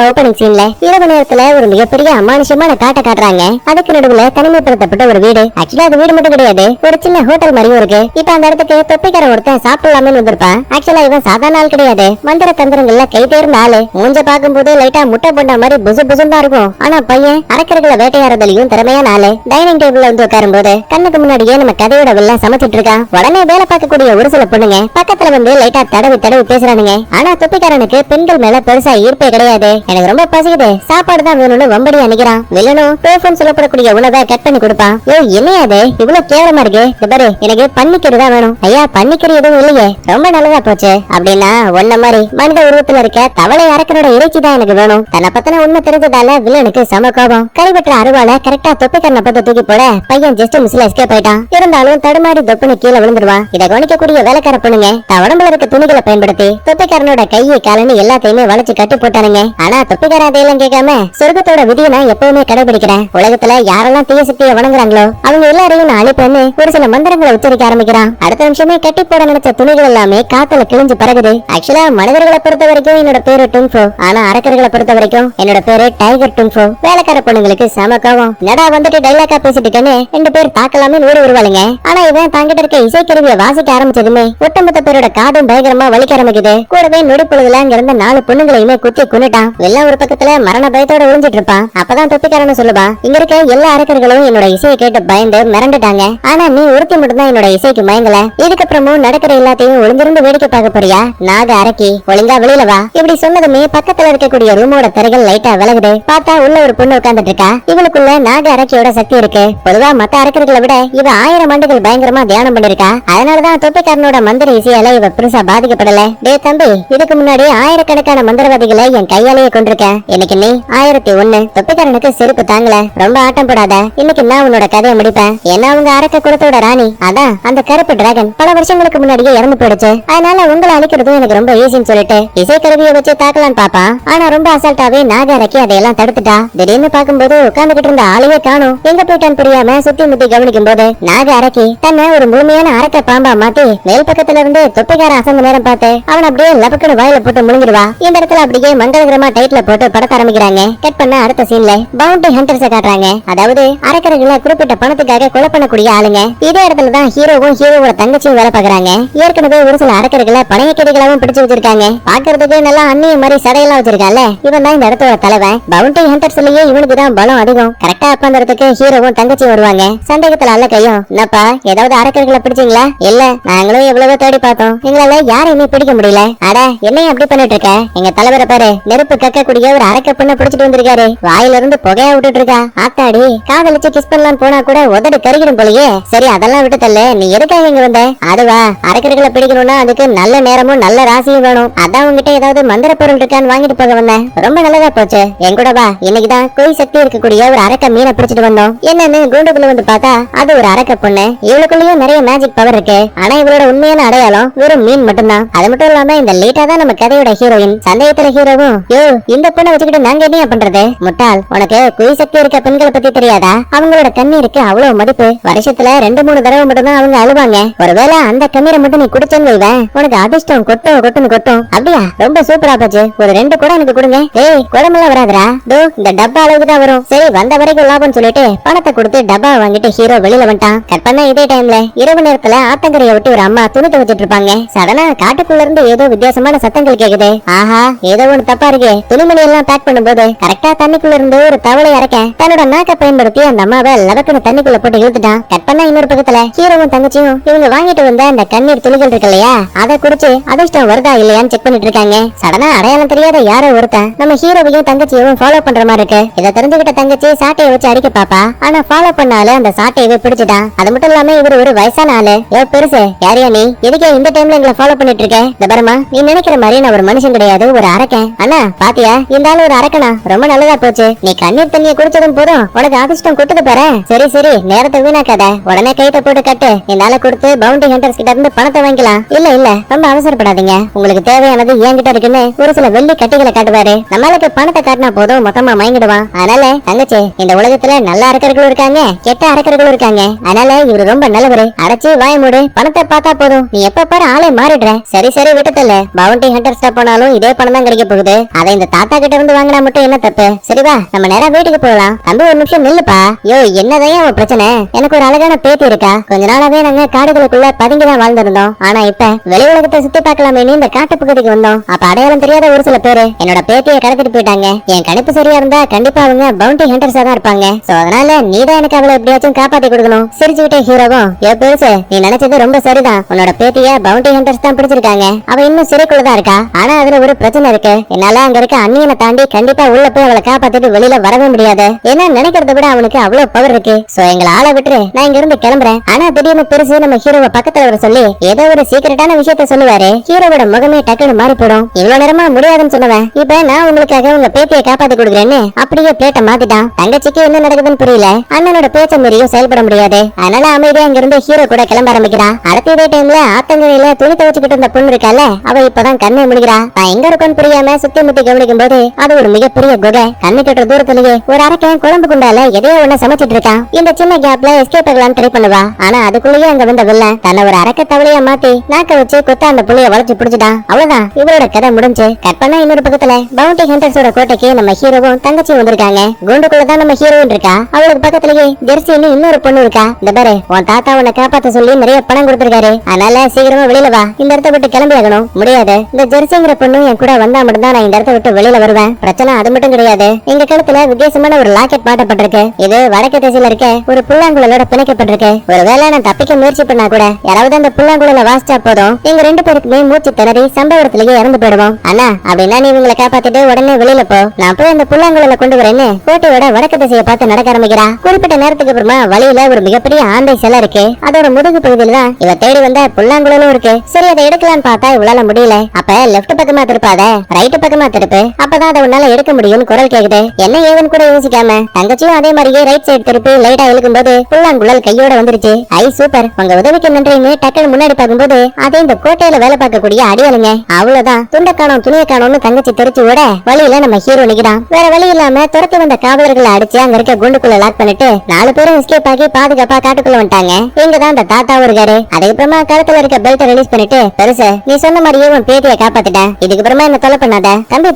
Opening சீன்ல இரவு நேரத்துல ஒரு மிகப்பெரிய அமானுஷமான காட்டை காட்டுறாங்க. அதுக்கு நடுவுல தனிமைப்படுத்தப்பட்ட ஒரு வீடு. ஆக்சுவலா அது வீடு மட்டும் கிடையாது, ஒரு சின்ன ஹோட்டல் மாதிரியும் இருக்கு. இப்ப அந்த இடத்துக்கு தொப்பிக்காரன் ஒருத்தன் சாப்பிடலாமே வந்திருப்பான். ஆக்சுவலா இவன் சாதாரண ஆள் கிடையாது, மந்திர தந்திரங்கள்ல கை தேர்ந்த ஆளு. மூஞ்ச பாக்கும்போது லைட்டா முட்டை போட்ட மாதிரி புசு புசுன்னு தான் இருக்கும். ஆனா பையன் அரக்கர்களை வேட்டையாடுறதுலயும் திறமையான ஆளு. டைனிங் டேபிள்ல வந்து உட்காரும் போது கண்ணுக்கு முன்னாடியே நம்ம கதையோட வெள்ளம் சமைச்சிட்டு இருக்கான். உடனே வேலை பார்க்கக்கூடிய ஒரு சில பொண்ணுங்க பக்கத்துல வந்து லைட்டா தடவி தடவி பேசுறானுங்க. ஆனா தொப்பிக்காரனுக்கு பெண்கள் மேல பெருசா ஈர்ப்பே கிடையாது. எனக்கு ரொம்ப பசிக்குது, சாப்பாடு தான் வேணும்னு வம்படி அணிக்கிறான். வில்லனும் டோஃபன் சொல்லப்படக்கூடிய உணவை கட் பண்ணி கொடுப்பான். என்னையாது இவ்வளவு கேவலமா இருக்கு, பாரு எனக்கு பன்னிக்கறி தான் வேணும். ஐயா பன்னிக்கறி எதுவும் இல்லையே, ரொம்ப நல்லதா போச்சு. அப்படின்னா ஒன்ன மாதிரி மனித உருவத்துல இருக்க தவளை அரக்கனோட இறைச்சி தான் எனக்கு வேணும். தன்னை பத்தின உண்மை தெரிஞ்சதால வில்லனுக்கு சம கோபம். கறிவெட்டுற அருவால கரெக்டா தொப்பிக்காரனை பத்தி தூக்கி போட பையன் ஜஸ்ட் மிஸ்ல எஸ்கேப் ஆயிட்டான். இருந்தாலும் தடுமாறி தொப்புனு கீழே விழுந்துருவான். இதை கவனிக்கக்கூடிய வேலைக்கார பொண்ணுங்க உடம்புல இருக்க துணிகளை பயன்படுத்தி தொப்பிக்காரனோட கையை காலன்னு எல்லாத்தையுமே வளைச்சு கட்டி போட்டானுங்க. ஆனா தொப்பிக்காரன் அதையெல்லாம் கேட்காம சொர்க்கத்தோட விதியை நான் எப்பவுமே கடைபிடிக்கிறேன். உலகத்துல யாரெல்லாம் தீய சக்தியை வணங்குறாங்களோ அவங்க எல்லாரையும் நான் அழிப்பேன்னு ஒரு சில மந்திரங்களை உச்சரிக்க ஆரம்பிக்கிறான். அடுத்த நிமிஷமே கட்டி போட நினைச்ச துணிகள் எல்லாமே காத்துல கிழிஞ்சு பறகுது. ஆக்சுவலா மனிதர்களை பொறுத்த வரைக்கும் என்னோட பேரு டுன்ஃபோ, ஆனா அரக்கர்களை பொறுத்த வரைக்கும் என்னோட பேரு டைகர் டுன்ஃபோ. வேலைக்கார பொண்ணுங்களுக்கு சம கோவம். நடா வந்துட்டு டைலாக்கா பேசிட்டுன்னு 2 பேர் தாக்கலாமே ஓடி வருவாளுங்க. ஆனா இவன் தாங்கிட்ட இருக்க இசைக்கருவியை வாசிக்க ஆரம்பிச்சதுமே ஒட்டுமொத்த பேரோட காதும் பயங்கரமா வலிக்க ஆரம்பிக்குது. கூடவே நொடி பொழுதுல அங்க இருந்த 4 பொண்ணுங்களையுமே குத்தி கொன்னுட்டான். வெள்ளம் ஒரு பக்கத்துல மரண பயத்தோட ஒளிஞ்சிட்டு இருப்பான். அப்பதான் தொப்பிக்காரன் சொல்லுவான், இங்க இருக்க எல்லா அரக்கர்களும் என்னோட இசையை கேட்டு பயந்து மிரண்டுட்டாங்க. ஆனா நீ ஒருத்தி மட்டும் தான் என்னோட இசைக்கு மயங்கல. இதுக்கப்புறமும் நடக்கிற எல்லாத்தையும் ஒளிஞ்சிருந்து வேடிக்கை பார்க்க போறியா? நாக அரக்கி, ஒழுங்கா வெளியில வா. இப்படி சொன்னதுமே பக்கத்துல இருக்கக்கூடிய ரூமோட திரைகள் லைட்டா விலகுது. பார்த்தா உள்ள ஒரு பொண்ணு உட்கார்ந்துட்டு இருக்கா. இவளுக்குள்ள நாக அரக்கியோட சக்தி இருக்கு. பொதுவா மத்த அரக்கர்களை விட இவ 1000 ஆண்டுகள் பயங்கரமா தியானம் பண்ணிருக்கா. அதனாலதான் தொப்பிக்காரனோட மந்திர இசையால இவ பெருசா பாதிக்கப்படல. டே தம்பி, இதுக்கு முன்னாடி ஆயிரக்கணக்கான மந்திரவாதிகளை என் கையாலேயே கொண்டிருக்கேன். இன்னைக்கு நீ 1001. தொப்பிக்காரனுக்கு செருப்பு தாங்கல. ரொம்ப ஆட்டம் போடாத, இன்னைக்கு நான் உன்னோட கதையை முடிப்பேன். ஏன்னா அவங்க அரக்க குலத்தோட ராணி, அதான் அந்த கருப்பு டிராகன் பல வருஷங்களுக்கு முன்னாடியே இறந்து போயிடுச்சு. அதனால உங்களை அழிக்கிறதும் எனக்கு ரொம்ப ஈஸின்னு சொல்லிட்டு இசைக்கருவியை வச்சு தாக்கலான்னு பாப்பா. ஆனா ரொம்ப அசால்ட்டாவே நாக அரக்கி அதையெல்லாம் தடுத்துட்டா. திடீர்னு பாக்கும்போது உட்கார்ந்துகிட்டு இருந்த ஆளையே காணும். எங்க போயிட்டான்னு புரியாம சுத்தி முத்தி கவனிக்கும் போது நாக அரக்கி தன்னை ஒரு முழுமையான அரக்க பாம்பா மாத்தி மேல் பக்கத்துல இருந்து தொப்பிக்காரன் அசந்த நேரம் பார்த்து அவன் அப்படியே லபக்குன்னு வாயில போட்டு முழுங்கிடுவா. இந்த இடத்துல அப்படியே மங்களகரமா டைட்டில போட்டு படத்த ஆரம்பிக்கிறாங்க. கட் பண்ண அடுத்த சீன்ல பவுண்டி ஹண்டர்ஸ் காட்டுறாங்க. அதாவது அரக்கர்களை குறிப்பிட்ட பணத்துக்காக கொலை பண்ணக்கூடிய ஆளுங்க. இதே இடத்துல தான் ஹீரோவும் ஹீரோவோட தங்கச்சியும் வேலை பாக்குறாங்க. ஏற்கனவே ஒரு சில அரக்கர்களை பணையக்கடிகளாவும் பிடிச்சு வச்சிருக்காங்க. பாக்குறதுக்கு நல்லா அந்நிய மாதிரி சடையெல்லாம் வச்சிருக்காங்க. இவன் தான் இந்த இடத்தோட தலைவன். பவுண்டி ஹண்டர்ஸ்லயே இவனுக்கு தான் பலம் அதிகம். கரெக்டா அப்ப அந்த இடத்துக்கு ஹீரோவும் தங்கச்சியும் வருவாங்க. சந்தேகத்துல அல்ல கையும், என்னப்பா ஏதாவது அரக்கர்களை பிடிச்சீங்களா? இல்ல, நாங்களும் எவ்வளவோ தேடி பார்த்தோம், எங்களால யாரையுமே பிடிக்க முடியல. அட என்னையும் அப்படி பண்ணிட்டு இருக்க? எங்க தலைவரை பாரு, நெருப்பு கக்கக்கூடிய ஒரு அரக்க பொண்ணை பிடிச்சிட்டு வந்திருக்காரு. வாயில இருந்து புகையா விட்டுட்டு இருக்கா. ஆத்தாடி, காதலிச்சு கிஸ் பண்ணலாம் போனா கூட உதடு கருகிடும் போலயே. சரி அதெல்லாம் விட்டு தள்ளு, நீ எதுக்காக இங்க வந்த? அதுவா, அரக்கர்களை பிடிக்கணும்னா அதுக்கு நல்ல நேரமும் நல்ல ராசியும் வேணும். அதான் உங்ககிட்ட ஏதாவது மந்திர பொருள் இருக்கான்னு வாங்கிட்டு போக வந்தேன். ரொம்ப நல்லதா போச்சு, என் கூட வா. இன்னைக்குதான் கோய் சக்தி இருக்கக்கூடிய ஒரு அரக்க மீனை பிடிச்சிட்டு வந்தோம். என்னன்னு கூண்டுக்குள்ள வந்து பார்த்தா அது ஒரு அரக்க பொண்ணு. இவளுக்குள்ளயும் நிறைய மேஜிக் பவர் இருக்கு. ஆனா இவளோட உண்மையான அடையாளம் வெறும் மீன் மட்டும்தான். அது மட்டும் இல்லாம இந்த லேட்டா தான் நம்ம கதையோட ஹீரோயின். சந்தேகத்துல ஹீரோவும், யோ இந்த பொண்ணை வச்சுக்கிட்டு நாங்க என்ன பண்றது? முட்டாள், உனக்கு குய் சக்தி இருக்க பெண்களை பத்தி தெரியாதா? அவங்களோட கண்ணீருக்கு அவ்வளவு மதிப்பு. வருஷத்துல 2-3 தடவை மட்டும் தான் அவங்க அழுவாங்க. ஒருவேளை அந்த கண்ணீரை மட்டும் நீ குடிச்சேன்னு வைவேன், உனக்கு அதிர்ஷ்டம் கொட்டுன்னு கொட்டும். அப்படியா? ரொம்ப சூப்பரா போச்சு. ஒரு 2 கூட எனக்கு கொடுங்க. ஏய், குடமெல்லாம் வராதுரா, தோ இந்த டப்பா அளவுக்கு தான் வரும். சரி வந்த வரைக்கும் லாபம் சொல்லிட்டு பணத்தை கொடுத்து டப்பா வாங்கிட்டு ஹீரோ வெளியில வந்துட்டான். கட் பண்ண இதே டைம்ல இரவு நேரத்துல ஆத்தங்கரையை விட்டு ஒரு அம்மா துணி துவைச்சிட்டு இருப்பாங்க. சடனா காட்டுக்குள்ள இருந்து ஏதோ வித்தியாசமான சத்தங்கள் கேக்குது. ஆஹா, ஏதோ ஒண்ணு தப்பா இருக்கு. துணிமணி எல்லாம் பேக் பண்ணும்போது கரெக்டா தண்ணிக்குள்ள இருந்து ஒரு தவளை இறக்க தன்னோட நாக்க பயன்படுத்தி அந்த அம்மாவை லவக்குன்னு தண்ணிக்குள்ள போட்டு இழுத்துட்டான். கட் பண்ண இன்னொரு பக்கத்துல ஹீரோவும் தங்கச்சியும் இவங்க வாங்கிட்டு வந்த அந்த கண்ணீர் துளிகள் இருக்கு இல்லையா, அதை குடிச்சு அதிர்ஷ்டம் வருதா இல்லையான்னு செக் பண்ணிட்டு இருக்காங்க. சடனா அடையாளம் தெரியாத யாரோ ஒருத்தன் நம்ம ஹீரோவையும் தங்கச்சியவும் ஃபாலோ பண்ற மாதிரி இருக்கு. இதை தெரிஞ்சுக்கிட்ட தங்கச்சி சாட்டையை வச்சு அடிக்க பாப்பா. ஆனா ஃபாலோ பண்ணால அந்த சாட்டையவே பிடிச்சிட்டான். அது மட்டும் இல்லாம இவர் ஒரு வயசான ஆளு. ஏ பெருசு, யாரையா நீ? எதுக்கே இந்த டைம்ல எங்களை ஃபாலோ பண்ணிட்டு இருக்க? இந்த பரமா, நீ நினைக்கிற மாதிரி நான் ஒரு மனுஷன் கிடையாது, ஒரு அரக்கன். அண்ணா பாத்தியா, இந்த ஆளு ஒரு அரக்கனா? ரொம்ப நல்லதா போச்சு. நீ கண்ணீர் தண்ணியை குடிச்சதும் போதும் உனக்கு அதிர்ஷ்டம் கொட்டுது பாரு. சரி சரி, நேரத்தை வீணாக்காத, உடனே கைத்த போட்டு கட்டு. இந்த ஆளை கொடுத்து பவுண்டி ஹண்டர்ஸ் கிட்ட இருந்து பணத்தை வாங்கிக்கலாம். இல்ல இல்ல, ரொம்ப அவசரப்படாதீங்க. உங்களுக்கு தேவையானது என்கிட்ட இருக்குன்னு ஒரு சில வெள்ளி கட்டிகளை காட்டுவாரு. நம்மளுக்கு பணத்தை காட்டினா போதும் மொத்தமா வாங்கிடுவான். அதனால தங்கச்சி, இந்த உலகத்துல நல்ல அரக்கர்களும் இருக்காங்க, கெட்ட அரக்கர்களும் இருக்காங்க. அதனால இவரு ரொம்ப நல்லவரு. அடைச்சு வாய மூடு, பணத்தை பார்த்தா போதும். நீ எப்ப பாரு ஆளை மாறிடுற. சரி சரி விட்டுத்தல்ல, பவுண்டி ஹண்டர்ஸ் போனாலும் இதே பணம் தான் கிடைக்க போகுது. அதை இந்த தாத்தா கிட்ட இருந்து வாங்கினா மட்டும் என்ன தப்பு? சரிவா, நம்ம நேரா வீட்டுக்கு போகலாம். தம்பி ஒரு நிமிஷம் நில்லுப்பா. யோ, என்னதான் அவன் பிரச்சனை? எனக்கு ஒரு அழகான பேத்தி இருக்கா. கொஞ்ச நாளாவே நாங்க காடுகளுக்குள்ள பதுங்கிதான் வாழ்ந்திருந்தோம். ஆனா இப்ப வெளி உலகத்தை சுத்தி பார்க்கலாமே இந்த காட்டு பகுதிக்கு வந்தோம். அப்ப அடையாளம் தெரியாத ஒரு சில பேரு என்னோட பேத்தியை கடத்திட்டு போயிட்டாங்க. என் கணிப்பு சரியா இருந்தா கண்டிப்பா அவங்க பவுண்டி ஹண்டர்ஸா தான் இருப்பாங்க. சோ அதனால நீதான் எனக்கு அவளை எப்படியாச்சும் காப்பாத்தி கொடுக்கணும். சிரிச்சுக்கிட்டே ஹீரோவும், ஏ பெருசு, நீ நினைச்சது ரொம்ப சரிதான். உன்னோட பேத்திய பவுண்டி ஹண்டர்ஸ் தான் பிடிச்சிருக்காங்க. அவ இன்னும் சிறைக்குள்ளதான் இருக்கா. ஆனா அதுல ஒரு பிரச்சனை இருக்கு. என்னால அங்க இருக்க அண்ணியனை தாண்டி கண்டிப்பா உள்ள போய் அவளை காப்பாத்திட்டு வெளியில வரவே முடியாது. ஏன்னா நினைக்கிறத விட அவனுக்கு அவ்வளவு பவர் இருக்கு. சோ எங்களை ஆளை விட்டுரு, நான் இங்க இருந்து கிளம்புறேன். ஆனா திடீர்னு பெருசு நம்ம ஹீரோவை பக்கத்துல வர சொல்லி ஏதோ ஒரு சீக்கிரட்டான விஷயத்த சொல்லுவாரு. ஹீரோவோட முகமே டக்குனு மாறி போடும். இவ்வளவு நேரமா முடியாதுன்னு சொன்னவன் இப்ப நான் உங்களுக்காக உங்க பேத்தியை காப்பாத்தி கொடுக்குறேன்னு அப்படியே பிளேட்டை மாத்திட்டான். தங்கச்சிக்கு என்ன நடக்குதுன்னு புரியல. அண்ணனோட பேச்ச மீறியும் செயல்பட முடியாது. அதனால அமைதியா இங்க இருந்து ஹீரோ கூட கிளம்ப ஆரம்பிக்கிறான். அடுத்த இதே டைம்ல ஆத்தங்கரையில துணி துவச்சுக்கிட்டு இருந்த பொண்ணு இருக்கால, அவ இப்பதான் கண்ணை முடிக்கிறா. நான் எங்க இருக்கோன்னு புரியாம சுத்தி முத்தி கவனிக்கும் போது அது ஒரு மிகப்பெரிய குகை. கண்ணு கட்டுற தூரத்திலேயே ஒரு அரக்கன் குழம்பு குண்டால எதையோ ஒண்ணு சமைச்சிட்டு இருக்கான். இந்த சின்ன கேப்ல எஸ்கேப் ஆகலாம் ட்ரை பண்ணுவா. ஆனா அதுக்குள்ளேயே அங்க வந்த வில்லன் தன்னை ஒரு அரக்க தவளையா மாத்தி நாக்க வச்சு கொத்த அந்த புள்ளைய வளைச்சு பிடிச்சிட்டான். அவ்வளவுதான், இவரோட கதை முடிஞ்சு. கட் பண்ணா இன்னொரு பக்கத்துல பவுண்டி ஹண்டர்ஸோட கோட்டைக்கு நம்ம ஹீரோவும் தங்கச்சியும் வந்திருக்காங்க. கூண்டுக்குள்ளதான் நம்ம ஹீரோயின் இருக்கா. அவளுக்கு பக்கத்திலேயே ஜெர்சின்னு இன்னொரு பொண்ணு இருக்கா. இந்த பாரு, உன் தாத்தா உன்னை காப்பாத்த சொல்லி நிறைய பணம் கொடுத்திருக்காரு. அதனால சீக்கிரமா வெளியில வா. இந்த இடத்த விட்டு கிளம்பி ஆகணும். முடியாது, இந்த ஜெர்சிங்கிற பொண்ணு என் கூட வந்தா மட்டும்தான் நான் இந்த இடத்த விட்டு வெளியில வருவேன். பிரச்சனை அது மட்டும் கிடையாது. எங்க கழுத்துல வித்தியாசமான ஒரு லாக்கெட் மாட்டப்பட்டிருக்கு. இது வடக்கு திசையில இருக்க ஒரு புல்லாங்குழலோட பிணைக்கப்பட்டிருக்கு. ஒருவேளை நான் தப்பிக்க முயற்சி பண்ணா கூட யாராவது அந்த புல்லாங்குழல வாசிச்சா போதும் எங்க ரெண்டு பேருக்குமே மூச்சு திணறி சம்பவத்திலேயே இறந்து போயிடுவோம். அண்ணா, அப்படின்னா நீ இவங்களை காப்பாத்திட்டு உடனே வெளியில போ. நான் போய் அந்த புல்லாங்குழல கொண்டு வரேன்னு கோட்டையோட வடக்கு திசையை பார்த்து நடக்க ஆரம்பிக்கிறா. குறிப்பிட்ட நேரத்துக்கு அப்புறமா வழியில ஒரு மிகப்பெரிய ஆந்தை சிலை இருக்கு. அதோட முதுகு பகுதியில தான் இவ தேடி வந்த புல்லாங்குழலும் இருக்கு. சரி, அதை எடுக்கலான்னு பார்த்தா இவளால முடியல. அப்ப லெப்ட் பக்கமா திருப்பாத, ரைட் பக்கமா திருப்பு, அப்பதான் அதை உன்னால எடுக்க முடியும்னு குரல் கேக்குது. என்ன ஏவன் கூட யோசிக்காம தங்கச்சியும் அதே மாதிரியே ரைட் சைடு திருப்பி லைட்டா இழுக்கும் போது புல்லாங்குழல் கையோட வந்துருச்சு. ஐ சூப்பர், உங்க உதவிக்கு நன்றின்னு டக்குனு முன்னாடி பார்க்கும்போது அதே இந்த கோட்டையில வேலை பார்க்கக்கூடிய அடியாளுங்க. அவ்வளவுதான், துண்ட காணோம் துணிய காணோம்னு தங்கச்சி தெரிச்சு விட வழியில நம்ம ஹீரோ நிக்கிறான். வேற வழி இல்லாம துரத்தி வந்த காவலர்களை அடிச்சு அங்க இருக்க குண்டுக்குள்ள லாக் பண்ணிட்டு 4 பேரும் எஸ்கேப் ஆகி பாதுகாப்பா காட்டுக்குள்ள வந்துட்டாங்க. இங்கதான் அந்த தாத்தாவும் இருக்காரு. அதுக்கப்புறமா கழுத்துல இருக்க பெல்ட் ரிலீஸ் பண்ணிட்டு, பெருசு, நீ சொன்ன மாதிரியே உன் பேத்தியை காப்பாத்திட்டேன். இதுக்கப்புறமா என்ன தொலை பண்ணாத.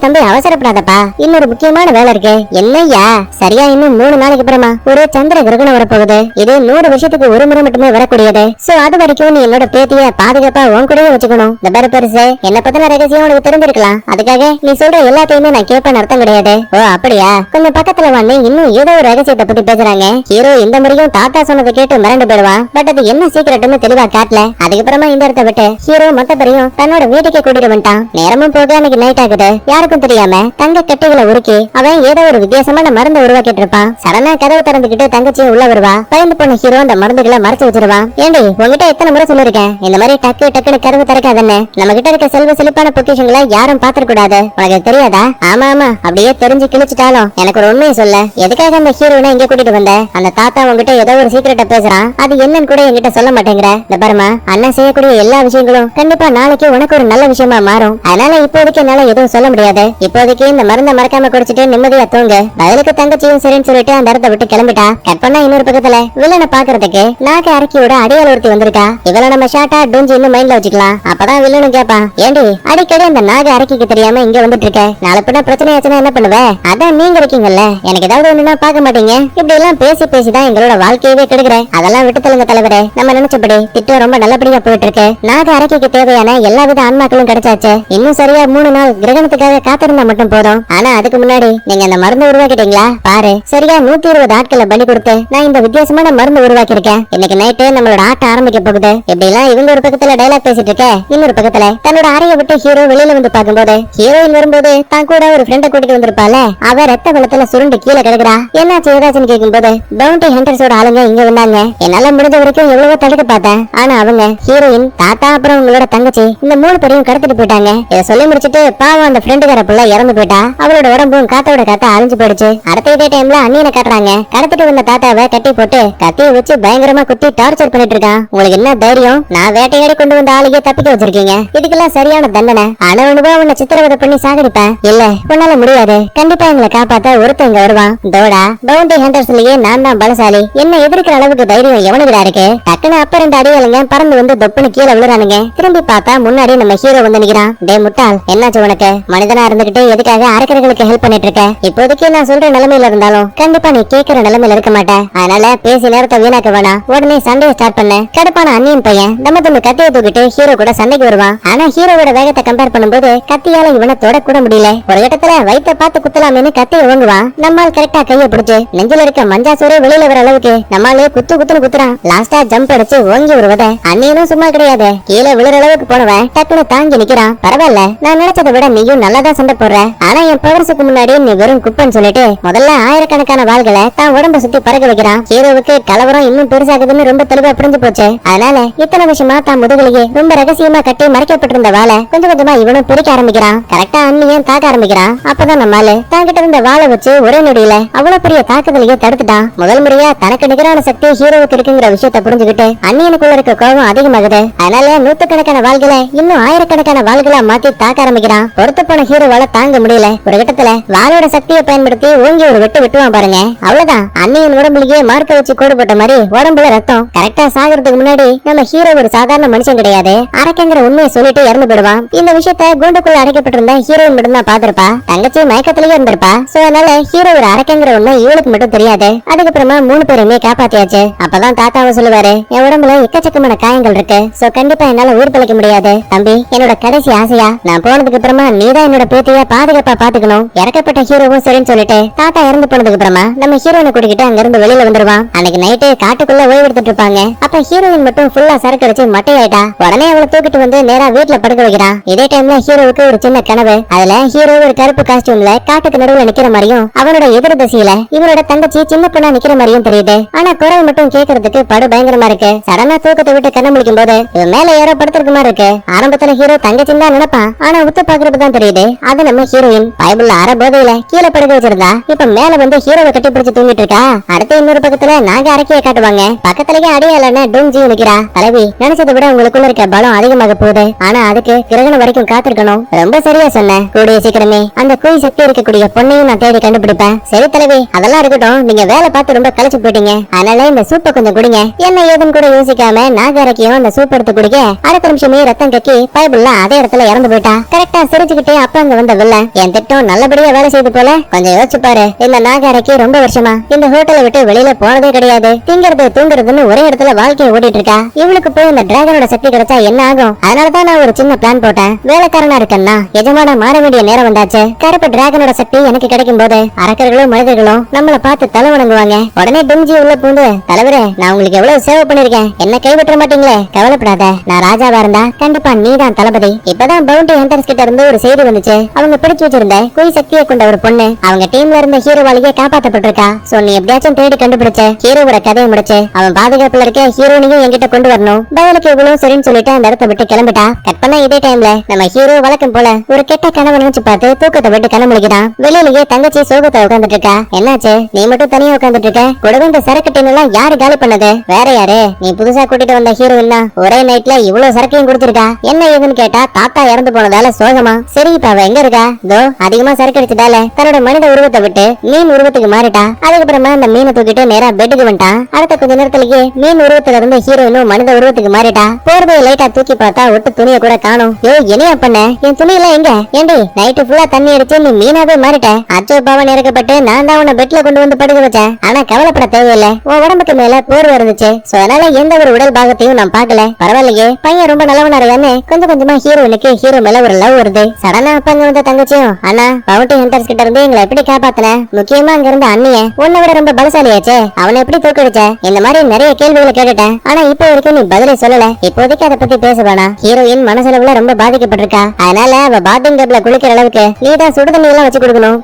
தம்பி அவசரப்படாதப்பா, இன்னொரு முக்கியமான வேலை இருக்கு. என்னையா? சரியா இன்னும் 3 நாளைக்கு அப்புறமா ஒரு சந்திர கிரகணம் வரப்போகுது. இது 100 வருஷத்துக்கு ஒரு முறை மட்டுமே வரக்கூடியது. சோ அது வரைக்கும் நீ என்னோட பேத்திய பாதுகாப்பா உன் கூடவே வச்சுக்கணும். இந்த பாரு பெருசு, என்ன பத்தின ரகசியம் உனக்கு தெரிஞ்சிருக்கலாம். அதுக்காக நீ சொல்ற எல்லாத்தையுமே நான் கேட்பேன் அர்த்தம் கிடையாது. ஓ அப்படியா? கொஞ்சம் பக்கத்துல வந்து இன்னும் ஏதோ ஒரு ரகசியத்தை பத்தி பேசுறாங்க. ஹீரோ இந்த முறையும் தாத்தா சொன்னதை கேட்டு மிரண்டு போயிடுவான். பட் அது என்ன சீக்கிரட்னு தெளிவா காட்டல. அதுக்கப்புறமா இந்த இடத்த விட்டு ஹீரோ மொத்த பேரையும் தன்னோட வீட்டுக்கு கூட்டிட்டு வந்துட்டான். நேரமும் போக அன்னைக்கு நைட் ஆகுது. யாருக்கும் தெரியாம தங்க கட்டைகளை உருக்கி அவன் ஏதோ ஒரு வித்தியாசமான மருந்து உருவாக்கிட்டு இருப்பான். சடனா கதவு திறந்துகிட்டு தங்கச்சியும் உள்ள வருவா. பயந்து போன ஹீரோ அந்த மருந்துகளை மறைச்சு வச்சிருவான். ஏண்டி, உங்ககிட்ட எத்தனை முறை சொல்லிருக்கேன் இந்த மாதிரி டக்குன்னு கதவு திறக்காதன்னு. நம்ம கிட்ட இருக்க செல்வ செழிப்பான பொக்கிஷங்களை யாரும் பாத்திர கூடாது. உனக்கு தெரியாதா? ஆமா அப்படியே தெரிஞ்சு கிழிச்சிட்டாலும் எனக்கு ஒரு உண்மையை சொல்ல. எதுக்காக அந்த ஹீரோயினை இங்க கூட்டிட்டு வந்த? அந்த தாத்தா உங்ககிட்ட ஏதோ ஒரு சீக்கிரட்ட பேசுறான். அது என்னன்னு கூட என்கிட்ட சொல்ல மாட்டேங்கிற. இந்த பாருமா, அண்ணன் செய்யக்கூடிய எல்லா விஷயங்களும் கண்டிப்பா நாளைக்கு உனக்கு ஒரு நல்ல விஷயமா மாறும். அதனால இப்போதைக்கு என்னால எதுவும் சொல்ல முடியாது. இப்போதைக்கு இந்த மருந்தை மறக்காம குடிச்சிட்டு நிம்மதியா தூங்கு. பதிலுக்கு தங்கச்சியும் சரின்னு சொல்லிட்டு அந்த இடத்த விட்டு கிளம்பிட்டா. கட் பண்ணா இன்னொரு பக்கத்துல வில்லனை பாக்குறதுக்கு நாக்கு அரக்கியோட அடியால் ஒருத்தி வந்திருக்கா. இவள நம்ம ஷார்ட்டா டூஞ்சி இன்னும் மைண்ட்ல வச்சுக்கலாம். அப்பதான் வில்லனும் கேப்பான், ஏண்டி அடிக்கடி அந்த நாக அரக்கிக்கு தெரியாம இங்க வந்துட்டு இருக்க? நாளை பின்ன பிரச்சனை ஆச்சுன்னா என்ன பண்ணுவ? அதான் நீங்க இருக்கீங்கல்ல, எனக்கு ஏதாவது ஒண்ணுன்னா பாக்க மாட்டீங்க. இப்படி எல்லாம் பேசிதான் எங்களோட வாழ்க்கையவே கெடுக்கிற. அதெல்லாம் விட்டு தள்ளுங்க தலைவரே. நம்ம நினைச்சபடி திட்டம் ரொம்ப நல்லபடியா போயிட்டு இருக்கு. நாக அரக்கிக்கு தேவையான எல்லா வித ஆன்மாக்களும் கிடைச்சாச்சு. இன்னும் சரியா 3 நாள் கிரகணத்துக்காக காத்திருந்தா மட்டும் போதும். ஆனா அதுக்கு முன்னாடி நீங்க அந்த மருந்து உருவாக்கிட்டீங்களா பாரு. சரியா 120 ஆட்களை பலி கொடுத்து நான் இந்த வித்தியாசமான மருந்து உருவாக்கி இருக்கேன். இன்னைக்கு நைட்டு நம்மளோட ஆட்டம் ஆரம்பிக்க போகுது. இப்படி எல்லாம் இவங்க ஒரு பக்கத்துல டைலாக் பேசிட்டு இருக்க, இன்னொரு பக்கத்துல தன்னோட அறையை விட்டு ஹீரோ வெளியில வந்து பாக்கும்போது ஹீரோயின் வரும்போது தான் கூட ஒரு ஃப்ரெண்ட கூட்டிட்டு வந்திருப்பால, அவ ரத்த வெள்ளத்துல சுருண்டு கீழே கிடக்குறா. என்னாச்சு ஏதாச்சுன்னு கேட்கும்போது பவுண்டி ஹண்டர்ஸோட ஆளுங்க இங்க வந்தாங்க. என்னால முடிஞ்ச வரைக்கும் எவ்வளவோ தடுக்க பார்த்தேன். ஆனா அவங்க ஹீரோயின், தாத்தா, அப்புறம் உங்களோட தங்கச்சி இந்த 3 பேரையும் கடத்திட்டு போயிட்டாங்க. இதை சொல்லி முடிச்சிட்டு பாவம் அந்த ஃப்ரெண்டுக்கார புள்ள இறந்து போயிட்டா. அவளோட உடம்பும் காத்தோட காத்த அழிஞ்சு போயிடுச்சு. அடுத்த இதே டைம்ல அண்ணியனை காட்டுறாங்க. கடத்திட்டு வந்த தாத்தாவை கட்டி போட்டு கத்தியை வச்சு பயங்கரமா குத்தி டார்ச்சர் பண்ணிட்டு இருக்கான். உங்களுக்கு என்ன தைரியம்? நான் வேட்டையாடி கொண்டு வந்த ஆளுகே தப்பிக்க வச்சிருக்கீங்க. இதுக்கெல்லாம் சரியான தண்டனை. அணவனுவா உன்னை சித்திரவதை பண்ணி சாகடிப்பேன். இல்ல, உன்னால முடியாது. கண்டிப்பா எங்களை காப்பாத்த ஒருத்தன் இங்க வருவான். தோடா, பவுண்டி ஹண்டர்ஸ்லயே நான் தான் பலசாலி. என்ன எதிர்க்கிற அளவுக்கு தைரியம் எவனுக்குடா இருக்கு? டக்குன்னு அப்ப 2 அடியாளுங்க பறந்து வந்து தொப்புன்னு கீழே விழுறானுங்க. திரும்பி பார்த்தா முன்னாடி நம்ம ஹீரோ வந்து நிக்கிறான். டே முட்டாள், என்னாச்சு உனக்கு? மனிதனா இருந்துகிட்டு வச்சுக்கிட்டு எதுக்காக அரக்கர்களுக்கு ஹெல்ப் பண்ணிட்டு இருக்க? இப்போதைக்கு நான் சொல்ற நிலைமையில இருந்தாலும் கண்டிப்பா நீ கேட்கிற நிலைமையில இருக்க மாட்டேன். அதனால பேசி நேரத்தை வீணாக்க வேணாம். உடனே சண்டையை ஸ்டார்ட் பண்ண. கடுப்பான அண்ணியின் பையன் நம்ம தம்பி கத்தியை தூக்கிட்டு ஹீரோ கூட சண்டைக்கு வருவான். ஆனா ஹீரோவோட வேகத்தை கம்பேர் பண்ணும்போது கத்தியால இவனை தொடக்கூட முடியல. ஒரு இடத்துல வயிற்ற பார்த்து குத்தலாமேன்னு கத்தியை ஓங்குவான். நம்மால் கரெக்டா கையை பிடிச்சு நெஞ்சில இருக்க மஞ்சா சோறு வெளியில வர அளவுக்கு நம்மாலே குத்துன்னு குத்துறான். லாஸ்டா ஜம்ப் அடிச்சு ஓங்கி வருவத அண்ணியனும் சும்மா கிடையாது. கீழே விழுற அளவுக்கு போனவன் டக்குனு தாங்கி நிக்கிறான். பரவாயில்ல, நான் நினைச்சதை விட நீயும் நல்லாதான் சண்டை போடுற. ஆனா என் பவர்ஸுக்கு முன்னாடி நீ வெறும் குப்பன்னு சொல்லிட்டு முதல்ல ஆயிரக்கணக்கான வாள்களை தான் உடம்ப சுத்தி பறக்க வைக்கிறான். ஹீரோவுக்கு கலவரம் இன்னும் பெருசாகுதுன்னு ரொம்ப தெளிவா புரிஞ்சு போச்சு. அதனால இத்தனை விஷயமா தான் முதுகலையே ரொம்ப ரகசியமா கட்டி மறைக்கப்பட்டிருந்த வாளை கொஞ்சம் கொஞ்சமா இவனும் பிரிக்க ஆரம்பிக்கிறான். கரெக்டா அண்ணியன் தாக்க ஆரம்பிக்கிறான். அப்பதான் நம்மால தாங்கிட்ட இருந்த வாளை வச்சு ஒரே நொடியில அவ்வளவு பெரிய தாக்குதலையே தடுத்துட்டான். முதல் முறையா தனக்கு நிகரான சக்தி ஹீரோவுக்கு இருக்குங்கிற விஷயத்தை புரிஞ்சுக்கிட்டு அண்ணியனுக்குள்ள இருக்க கோபம் அதிகமாகுது. அதனால நூத்துக்கணக்கான வாள்களை இன்னும் ஆயிரக்கணக்கான வாள்களா மாத்தி தாக்க ஆரம்பிக்கிறான். பொறுத்து போன ஹீரோவால தாங்க முடியல. ஒரு கட்டத்துல வாளோட சக்தியை பயன்படுத்தி ஓங்கி ஒரு வெட்டு வெட்டுவான் பாருங்க. அவ்வளவுதான், அண்ணியின் உடம்புலயே மார்க்க வச்சு கோடு போட்ட மாதிரி உடம்புல ரத்தம். கரெக்டா சாகிறதுக்கு முன்னாடி நம்ம ஹீரோ ஒரு சாதாரண மனுஷன் கிடையாது, அரக்கங்கிற உண்மையை சொல்லிட்டு இறந்து போயிடுவான். இந்த விஷயத்த கூண்டுக்குள்ள அடைக்கப்பட்டிருந்த ஹீரோயின் மட்டும் தான் பாத்திருப்பா. தங்கச்சி மயக்கத்திலேயே இருந்திருப்பா. சோ அதனால ஹீரோ ஒரு அரக்கங்கிற உண்மை இவளுக்கு மட்டும் தெரியாது. அதுக்கப்புறமா 3 பேருமே காப்பாத்தியாச்சு. அப்பதான் தாத்தாவை சொல்லுவாரு, என் உடம்புல எக்கச்சக்கமான காயங்கள் இருக்கு. சோ கண்டிப்பா என்னால உயிர் பிழைக்க முடியாது. தம்பி, என்னோட கடைசி ஆசையா நான் போனதுக்கு அப்புறமா நீதான் என்னோட பேத்திய பாதுகாப்பா பாத்துக்கணும். இறக்கப்பட்ட ஹீரோவும் சரின்னு சொல்லிட்டு தாத்தா இறந்து போனதுக்கு அப்புறமா நம்ம ஹீரோயினை கூட்டிக்கிட்டு அங்க இருந்து வெளியில வந்துருவான். அன்னைக்கு நைட்டு காட்டுக்குள்ள ஓய்வு எடுத்துட்டு இருப்பாங்க. அப்ப ஹீரோயின் மட்டும் ஃபுல்லா சரக்கு அடிச்சு மட்டையாயிட்டா. உடனே அவளை தூக்கிட்டு வந்து நேரா வீட்டுல படுக்க வைக்கிறான். இதே டைம்ல ஹீரோவுக்கு ஒரு சின்ன கனவு. அதுல ஹீரோ ஒரு கருப்பு காஸ்டியூம்ல காட்டுக்கு நடுவுல நிக்கிற மாதிரியும் அவனோட எதிர் திசையில இவனோட தங்கச்சி சின்ன பொண்ணா நிக்கிற மாதிரியும் தெரியுது. ஆனா குரல் மட்டும் கேட்கறதுக்கு படு பயங்கரமா இருக்கு. சடனா தூக்கத்தை விட்டு கண்ண முடிக்கும் போது இவன் மேல ஏறோ படுத்திருக்க மாதிரி இருக்கு. ஆரம்பத்துல ஹீரோ தங்கச்சின்னு தான் நினைப்பான். ஆனா உத்து பாக்குறப்பதான் தெரியுது அது நம்ம ஹீரோயின். பைபிள்ல அரை போதையில கீழே படுக்க வச்சிருந்தா இப்ப மேல வந்து ஹீரோவை கட்டி பிடிச்சு தூங்கிட்டு இருக்கா. அடுத்த இன்னொரு பக்கத்துல நாங்க அரக்கிய காட்டுவாங்க. பக்கத்துலயே அடியாளன டூம்ஜி நிக்கிறா. தலைவி, நினைச்சதை விட உங்களுக்குள்ள இருக்க பலம் அதிகமாக போகுது. ஆனா அதுக்கு கிரகணம் வரைக்கும் காத்திருக்கணும். ரொம்ப சரியா சொன்ன. கூடிய சீக்கிரமே அந்த குய் சக்தி இருக்கக்கூடிய பொண்ணையும் நான் தேடி கண்டுபிடிப்பேன். சரி தலைவி, அதெல்லாம் இருக்கட்டும். நீங்க வேலை பார்த்து ரொம்ப கழிச்சு போயிட்டீங்க. அதனால இந்த சூப்பை கொஞ்சம் குடிங்க. என்ன ஏதுன்னு கூட யோசிக்காம நாக அரக்கியும் அந்த சூப் எடுத்து குடிக்க அடுத்த நிமிஷமே ரத்தம் கக்கி பைபிள்ல அதே இடத்துல இறந்து போயிட்டா. கரெக்டா சிரிச்சுக்கிட்டே அப்ப அங்க வந்த வில்ல, என் திட்டம் நல்லபடியா வேலை செய்து போல. கொஞ்சம் யோசிச்சு பாரு, இந்த நாக அரக்கி ரொம்ப வருஷமா இந்த ஹோட்டலை விட்டு வெளியில போனதே கிடையாது. திங்கிறது தூங்குறதுன்னு ஒரே இடத்துல வாழ்க்கையை ஓடிட்டு இருக்கா. இவளுக்கு போய் இந்த டிராகனோட சக்தி கிடைச்சா என்ன ஆகும்? அதனாலதான் நான் ஒரு சின்ன பிளான் போட்டேன். வேலைக்காரனா இருக்கேன்னா எஜமான மாற வேண்டிய நேரம் வந்தாச்சு. கருப்பு டிராகனோட சக்தி எனக்கு கிடைக்கும் போது அரக்கர்களும் மனிதர்களும் நம்மள பார்த்து தலை வணங்குவாங்க. உடனே டெம்ஜி உள்ள பூந்து, தலைவரே, நான் உங்களுக்கு எவ்வளவு சேவை பண்ணிருக்கேன், என்ன கைவிட்டுற மாட்டீங்களே, கவலைப்படாத, நான் ராஜாவா இருந்தா கண்டிப்பா நீதான் தளபதி. இப்பதான் பவுண்டி ஹண்டர்ஸ் கிட்ட இருந்து ஒரு செய்தி வந்துச்சு. அவங்க பிடிச்சு வச்சிருந்த குய் சக்தியை கொண்ட ஒரு பொண்ணு அவங்க டீம்ல இருந்த ஹீரோவாலேயே காப்பாற்றப்பட்டிருக்கா. சோ நீ எப்படியாச்சும் தேடி கண்டுபிடிச்ச ஹீரோவோட கதையை முடிச்சு அவன் பாதுகாப்புல இருக்க ஹீரோனையும் என்கிட்ட கொண்டு வரணும். பதிலுக்கு இவ்வளவு சரின்னு சொல்லிட்டு அந்த இடத்தை விட்டு கிளம்பிட்டா. கட் பண்ண இதே டைம்ல நம்ம ஹீரோ வழக்கம் போல ஒரு கெட்ட கனவு நினைச்சு பார்த்து தூக்கத்தை விட்டு கண்ண முழிக்கிறான். வெளியிலேயே தங்கச்சி சோகத்தை உட்காந்துட்டு இருக்கா. என்னாச்சு, நீ மட்டும் தனியா உட்காந்துட்டு இருக்க? கூடவே இந்த சரக்கு டீன் எல்லாம் யாரு காலி பண்ணது? வேற யாரு? நீ புதுசா கூட்டிட்டு வந்த ஹீரோயின் தான். ஒரே நைட்ல இவ்வளவு சரக்கையும் கொடுத்திருக்கா. என்ன ஏதுன்னு கேட்டா தாத்தா இறந்து போனதால சோகமா. சரி, இப்ப அவ எங்க இருக்கா? தோ அதிகமா சரக்கு அடிச்சதால தன்னோட மனித உருவத்தை விட்டு மீன் உருவத்துக்கு மாறிட்டா. அதுக்கப்புறமா அந்த மீனை தூக்கிட்டு நேரா பெட்டுக்கு வந்துட்டான். அடுத்த கொஞ்ச நேரத்திலேயே மீன் உருவத்துல இருந்த ஹீரோயினும் மனித உருவத்துக்கு மாறிட்டா. போர்வையை லைட்டா தூக்கி பார்த்தா ஒட்டு துணியை கூட காணும். யோ, என்னையா பண்ண? என் துணி எல்லாம் எங்க? ஏண்டி நைட்டு ஃபுல்லா தண்ணி அடிச்சு நீ மீனாவே மாறிட்ட. அச்சோ பாவன் இறக்கப்பட்டு நான் தான் உன்னை பெட்ல கொண்டு வந்து படுக்க வச்சேன். ஆனா கவலைப்பட தேவையில்லை, உன் உடம்புக்கு மேல போர்வை இருந்துச்சு. சோ அதனால எந்த ஒரு உடல் பாகத்தையும் நான் பாக்கல. பரவாயில்லையே, பையன் ரொம்ப நல்லவனா இருக்கான்னு கொஞ்சம் கொஞ்சமா ஹீரோயினுக்கு ஹீரோ மேல ஒரு லவ் வருது. சடனா அப்ப அங்க வந்த தங்கச்சியும், அண்ணா பவுண்டி ஹண்டர்ஸ் கிட்ட இருந்து எங்களை எப்படி காப்பாத்தின? முக்கியமா அங்க இருந்த அண்ணிய உன்னை விட ரொம்ப பலசாலியாச்சே, அவனை எப்படி தூக்கடிச்ச? இந்த மாதிரி நிறைய கேள்விகளை கேட்டுட்டேன். ஆனா இப்ப வரைக்கும் நீ பதிலே சொல்லல. இப்போதைக்கு அதை பத்தி பேச வேணாம். ஹீரோயின் மனசளவுல ரொம்ப பாதிக்கப்பட்டிருக்கா. அதனால அவ பாத்திங் டப்ல குளிக்கிற அளவுக்கு நீதான் சுடுதண்ணி எல்லாம் வச்சு கொடுக்கணும்.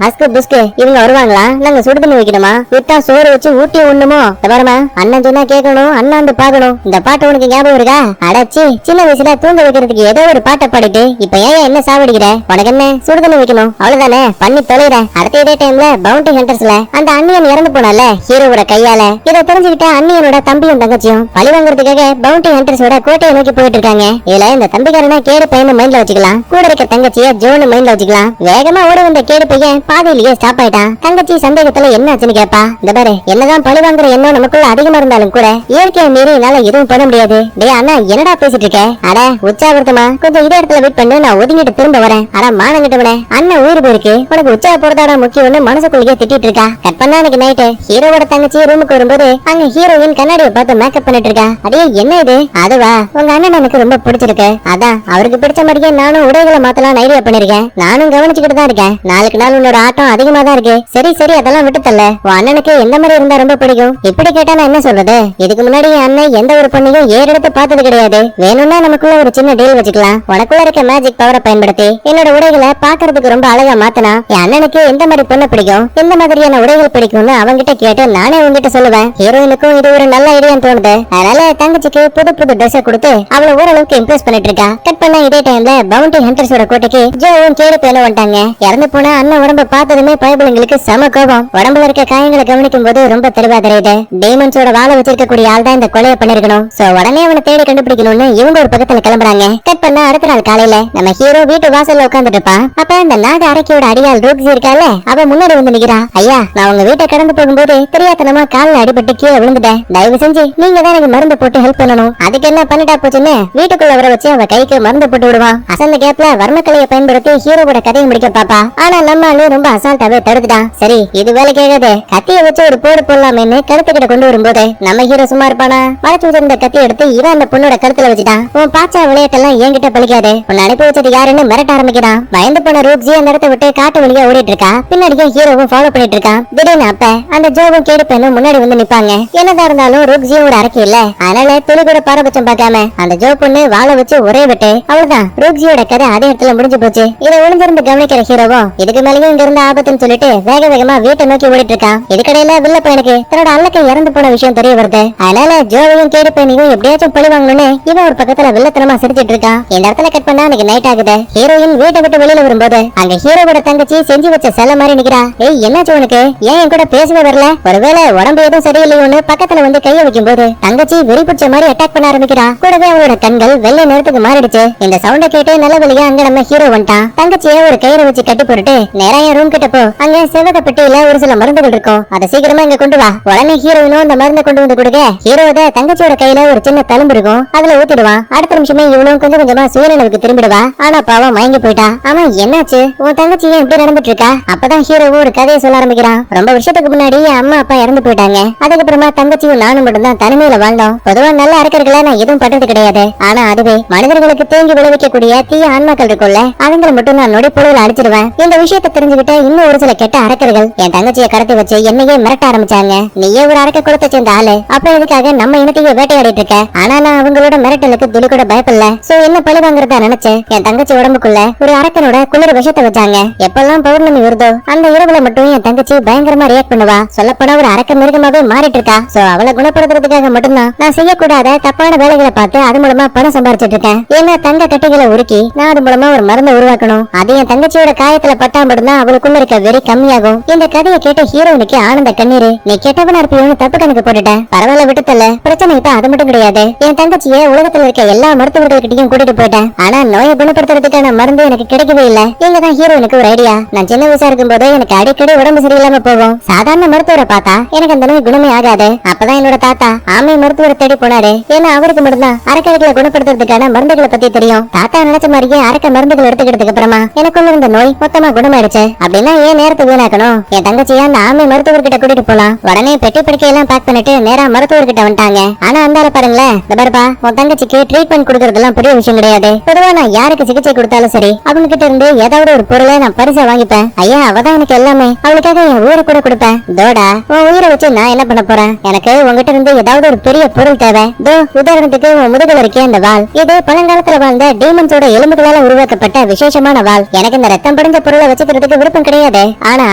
அஸ்கு புஸ்கு இவங்க வருவாங்களா? நாங்க சுடுதண்ணி வைக்கணுமா? விட்டா சோறு வச்சு ஊட்டி உண்ணுமோ? பாருமா, அண்ணன் சொன்னா கேட்கணும், அண்ணாந்து பாக்கணும். இந்த பாட்டு உனக்கு ஞாபகம் இருக்கா? அடச்சி, சின்ன வயசுல தூங்க வைக்கிறதுக்கு ஏதோ ஒரு பாட்டை பாடிட்டு இப்ப ஏன் என்ன சாவடிக்கிற? உனக்கு என்ன சுடுதண்ணி வைக்கணும், அவ்வளவுதானே, பண்ணி தொலைற. அடுத்த இதே டைம்ல பவுண்டி ஹண்டர்ஸ்ல அந்த அண்ணியன் இறந்து போனால ஹீரோவோட கையால. இதை தெரிஞ்சுக்கிட்ட அண்ணியனோட தம்பியும் தங்கச்சியும் பழி வாங்குறதுக்காக பவுண்டி ஹண்டர்ஸோட கோட்டையை நோக்கி போயிட்டு இருக்காங்க. இதுல இந்த தம்பிக்காரனா கேடு பையன் மைண்ட்ல வச்சுக்கலாம், கூட இருக்க தங்கச்சிய ஜோனு மைண்ட்ல வச்சுக்கலாம். வேகமா ஓடி வந்த கேடு பையன் பாதையிலேயே ஸ்டாப் ஆயிட்டான். தங்கச்சி சந்தேகத்துல என்ன ஆச்சுன்னு கேப்பா. இந்த பாரு, என்னதான் பழி வாங்குற எண்ணம் நமக்குள்ள அதிகமா இருந்தாலும் கூட இயற்கையை மீறி என்னால எதுவும் பண்ண முடியாது. டே அண்ணா, என்னடா பேசிட்டு இருக்க? அட உற்சாகமா கொஞ்சம் இதே இடத்துல வெயிட் பண்ணு, நான் ஒதுங்கிட்டு திரும்ப வரேன். ஆனா மானம் கிட்டவனே, அண்ணன் உயிர் போயிருக்கு, உனக்கு உச்சா போறதாடா முக்கியம்னு மனசுக்குள்ளேயே திட்டிட்டு இருக்கா. கட் பண்ணா அன்னைக்கு நைட்டு ஹீரோவோட தங்கச்சி ரூமுக்கு வரும்போது அங்க ஹீரோயின் கண்ணாடியை பார்த்து மேக்கப் பண்ணிட்டு இருக்கா. அடே என்ன இது? அதுவா, உங்க அண்ணன் எனக்கு ரொம்ப பிடிச்சிருக்கு, அதான் அவருக்கு பிடிச்ச மாதிரியே நானும் உடைகளை மாத்தலாம் ஐடியா பண்ணிருக்கேன். நானும் கவனிச்சுக்கிட்டு தான் இருக்கேன். நாளுக்கு நாள் உன்னோட ஆட்டம் அதிகமா தான் இருக்கு. சரி சரி, அதெல்லாம் விட்டு தள்ள. உன் அண்ணனுக்கு எந்த மாதிரி இருந்தா ரொம்ப பிடிக்கும்? இப்படி கேட்டா நான் என்ன சொல்றது? இதுக்கு முன்னாடி என் அண்ணன் எந்த ஒரு பொண்ணையும் ஏறெடுத்து பார்த்தது கிடையாது. வேணும்னா நமக்குள்ள ஒரு சின்ன டீல் வச்சுக்கலாம். உனக்குள்ள இருக்க மேஜிக் பவரை பயன்படுத்தி என்னோட உடைகளை பாக்குறதுக்கு ரொம்ப அழகா மாத்தனா என் அண்ணனுக்கு எந்த மாதிரி பொண்ணு பிடிக்கும், எந்த மாதிரியான உடைகள் பிடிக்கும்னு அவங்கிட்ட கேட்டு நானே உங்ககிட்ட சொல்லுவேன். ஹீரோயினுக்கும் இது ஒரு நல்ல ஐடியான்னு தோணுது. அதனால தங்கச்சிக்கு புது புது ட்ரெஸ் கொடுத்து அவளை ஓரளவுக்கு இம்ப்ரெஸ் பண்ணிட்டு இருக்கா. கட் பண்ண இதே டைம்ல பவுண்டி ஹண்டர்ஸோட கோட்டைக்கு ஜோவும் கேடு பேன வந்துட்டாங்க. இறந்து போன அண்ணன் உடம்ப பார்த்ததுமே பயபுலங்களுக்கு சம கோபம். உடம்புல இருக்க காயங்களை கவனிக்கும் போது ரொம்ப தெளிவா தெரியுது, டேமன்ஸோட வாழ வச்சிருக்கக்கூடிய ஆள் தான் இந்த கொலையை பண்ணிருக்கணும். சோ உடனே அவனை தேடி கண்டுபிடிக்கணும்னு இவங்க ஒரு பக்கத்துல கிளம்புறாங்க. கட் பண்ண அடுத்த நாள் காலையில நம்ம ஹீரோ வீட்டு வாசல்ல உட்கார்ந்துட்டு இருப்பான். அப்ப இந்த நாக அரக்கியோட அடியாள் ரூக்ஸி இருக்கால, அவ முன்னாடி வந்து நிக்கிறா. ஐயா, நான் உங்க வீட்டை கடந்து போகும்போது தெரியாதனமா கால்ல அடிபட்டு கீழே விழுந்துட்டேன். தயவு செஞ்சு நீங்க தான் எனக்கு மருந்து போட்டு ஹெல்ப் பண்ணணும். அதுக்கு என்ன பண்ணிட்டா போச்சுன்னு வீட்டுக்குள்ள வர வச்சு அவ கைக்கு மருந்து போட்டு விடுவான். அசந்த கேப்ல வர்மக்கலையை பயன்படுத்தி ஹீரோவோட கதையை முடிக்க பாப்பா. ஆனா நம்ம ஆளு ரொம்ப அசால்ட்டாவே தடுத்துட்டான். சரி, இது வேலை கேட்காது, கத்தியை வச்சு ஒரு போடு போடலாமேன்னு கழுத்துக்கிட்ட கொண்டு வரும்போது நம்ம ஹீரோ சும்மா இருப்பானா? மறைச்சு வச்சிருந்த கத்தி எடுத்து இவன் அந்த பொண்ணோட கழுத்துல வச்சுட்டான். உன் பாச்சா விளையாட்டெல்லாம் என்கிட்ட பழிக்காது, உன்னை அனுப்பி வச்சது யாருன்னு மிரட்ட ஆரம்பிக்கிறான். பயந்து போன ரூப்ஸி அந்த இடத்தை விட்டு காட்டு வழியா ஓடிட்டு இருக்கா. பின்னாடியும் ஹீரோவும் ஃபாலோ பண்ணிட்டு இருக்கான். திடீர்னு அப்ப அந்த ஜோவும் கேடு பெண்ணும் முன்னாடி வந்து நிப்பாங்க. என்னதான் இருந்தாலும் ரூப்ஸியும் ஒரு அரக்கி இல்ல, அதனால துளி கூட பாரபட்சம் பார்க்காம அந்த ஜோ பொண்ணு வாழ வச்சு ஒரே விட்டு அவ்வளவுதான். ரூப்ஸியோட கதை அதே இடத்துல முடிஞ்சு போச்சு. இதை ஒளிஞ்சிருந்து கவனிக்கிற ஹீரோவும் இதுக்கு மேலேயும் இங்க இருந்த ஆபத்துன்னு சொல்லிட்டு வேக வேகமா வீட்டை நோக்கி ஓடிட்டு இருக்கான். இதுக்கடையில வில்ல பையனுக்கு தன்னோட அல்லக்கை இறந்து போன விஷயம் தெரிய வருது. அதனால ஜோவையும் கேடு பெண்ணையும் எப்படியாச்சும் பழி வாங்கணும்னு இவன் ஒரு பக்கத்துல வில்லத்தனமா சிரிச்சிட்டு இருக்கான். இந்த இடத்துல கட் பண்ணா அன்னைக்கு நைட் ஆகுது. ஹீரோயின் வீட்டை விட்டு வெளியில வரும்போது அங்க ஹீரோவோட தங்கச்சி செஞ்சு வச்ச செல்ல மாதிரி நிக்கிறா. ஏய், என்னாச்சு உனக்கு? ஏன் என் கூட பேசவே வரல? ஒருவேளை உடம்பு எதுவும் சரியில்லையோன்னு பக்கத்துல வந்து கைய வைக்கும் போது தங்கச்சி வெறி பிடிச்ச மாதிரி அட்டாக் பண்ண ஆரம்பிக்கிறா. கூடவே அவளோட கண்கள் வெள்ளை நிறத்துக்கு மாறிடுச்சு. இந்த சவுண்ட கேட்டு நல்ல வழியா அங்க நம்ம ஹீரோ வந்துட்டான். தங்கச்சியை ஒரு கயிறை வச்சு கட்டி போட்டுட்டு நேரா என் ரூம் கிட்ட போ. அங்க செவக பெட்டியில ஒரு சில மருந்துகள் இருக்கும், அதை சீக்கிரமா இங்க கொண்டு வா. உடனே ஹீரோயினும் அந்த மருந்தை கொண்டு வந்து கொடுக்க ஹீரோட தங்கச்சியோட கையில ஒரு சின்ன தழும்பு இருக்கும், அதுல ஊத்திடுவான். அடுத்த நிமிஷமே இவளும் கொஞ்சம் கொஞ்சமா சுயநினைவுக்கு திரும்பிடுவா. ஆனா பாவம் மயங்கி போயிட்டா. ஆமா, என்னாச்சு? உன் தங்கச்சி ஏன் இப்படி நடந்துட்டு இருக்கா? அப்பதான் ஹீரோவும் ஒரு கதையை சொல்ல ஆரம்பிக்கிறான். ரொம்ப வருஷத்துக்கு முன்னாடி என் அம்மா அப்பா இறந்து போயிட்டாங்க. அதுக்கப்புறமா தங்கச்சியும் நானும் மட்டும் தான் தனிமையில வாழ்ந்தோம். பொதுவா நல்ல அரக்கர்களை நான் எதுவும் பண்றது கிடையாது. ஆனா அதுவே மனிதர்களுக்கு தேங்கி விளைவிக்கக்கூடிய தீய ஆன்மாக்கள் இருக்குல்ல, அவங்களை மட்டும் நான் நொடி பொழுதுல அடிச்சிருவேன். இந்த விஷயத்தை தெரிஞ்சுக்கிட்ட இன்னும் ஒரு சில கெட்ட அரக்கர்கள் என் தங்கச்சியை கடத்தி வச்சு என்னையே மிரட்ட ஆரம்பிச்சாங்க. நீயே ஒரு அரக்க குலத்தை சேர்ந்த ஆளு, அப்ப எதுக்காக நம்ம இனத்தையே வேட்டையாடிட்டு இருக்க? ஆனா நான் அவங்களோட மிரட்டலுக்கு துளி கூட பயப்படல. சோ என்ன பழி வாங்குறதா நினைச்சு என் தங்கச்சி உடம்புக்குள்ள ஒரு அரக்கனோட குளிர் விஷத்தை வச்சாங்க. எப்பெல்லாம் பௌர்ணமி வருதோ அந்த இரவுல மட்டும் என் தங்கச்சி பயங்கரமா ரியாக்ட் பண்ணுவா. சொல்லப்போனா ஒரு அரக்க மிருகமாவே மாறிட்டு இருக்கா. சோ அவளை குணப்படுத்துறதுக்காக மட்டும்தான் நான் செய்யக்கூடாத தப்பான வேலைகளை பார்த்து அது மூலமா பணம் சம்பாரிச்சிட்டு இருக்கேன். ஏன்னா தங்க கட்டைகளை உருக்கி நான் அது மூலமா ஒரு மருந்தை உருவாக்கணும். அது என் தங்கச்சியோட காயத்துல பட்டா மட்டும்தான் அவளுக்குள்ள இருக்க வெறி கம்மியாகும். இந்த கதையை கேட்ட ஹீரோனுக்கு ஆனந்த கண்ணீர். நீ கெட்டவனா இருப்பியோன்னு தப்பு கணக்கு போட்டுட்டேன். பரவாயில்ல, விட்டுத்தல. பிரச்சனை இப்ப அது மட்டும் கிடையாது. என் தங்கச்சியை உலகத்துல இருக்க எல்லா மருத்துவர்கள்கிட்டையும் கூட்டிட்டு போயிட்டேன். ஆனா நோயை குணப்படுத்துறதுக்கான மருந்து எனக்கு கிடைக்கவே இல்ல. இங்கதான் ஹீரோனுக்கு ஒரு ஐடியா. நான் சின்ன வயசா இருக்கும் போது எனக்கு அடிக்கடி உடம்பு சரியில்லாம போகும். சாதாரண மருத்துவரை பார்த்தா எனக்கு அந்த நோய் குணமே ஆகாது. அப்பதான் என்னோட தாத்தா ஆமை மருத்துவரை தேடி போனாரு. ஏன்னா அவருக்கு மட்டும்தான் அரக்கர்களை குணப்படுத்துறதுக்கான மருந்துகளை பத்தி தெரியும். தாத்தா நினைச்ச மாதிரியே அரக்க மருந்துகள் எடுத்துக்கிட்டதுக்கு அப்புறமா எனக்குள்ள இருந்த நோய் மொத்தமா குணமாயிடுச்சு. அப்படின்னா ஏன் நேரத்தை வீணாக்கணும்? என் தங்கச்சியா அந்த ஆமை மருத்துவர்கிட்ட கூட்டிட்டு போலாம். உடனே பெட்டி படுக்கையெல்லாம் பேக் பண்ணிட்டு நேரா மருத்துவர்கிட்ட வந்துட்டாங்க. ஆனா அந்த பாருங்களேன், பாருப்பா, உன் தங்கச்சிக்கு ட்ரீட்மெண்ட் கொடுக்கறதெல்லாம் பெரிய விஷயம் கிடையாது. பொதுவா நான் யாருக்கு சிகிச்சை கொடுத்தாலும் சரி அவங்க கிட்ட இருந்து ஏதாவது ஒரு பொருளை நான் பரிசா வாங்கிப்பேன். ஐயா, அவதான் எனக்கு எல்லாமே. அவளுக்காக என் உயிரை கூட கொடுப்பேன். தோடா, உன் உயிரை வச்சு நான் என்ன பண்ண போறேன்? எனக்கு உங்ககிட்ட இருந்து ஏதாவது ஒரு பெரிய பொருள் தேவை. தோ உதாரணத்துக்கு உன் முதுகுல இருக்கே அந்த வாள். இது பழங்காலத்துல வாழ்ந்த டீமன்ஸோட எலும்புகளால உருவாக்கப்பட்ட விசேஷமான வாள். எனக்கு இந்த ரத்தம் படிஞ்ச பொருளை வச்சுக்கிறதுக்கு விருப்பம் கிடையாது. ஆனா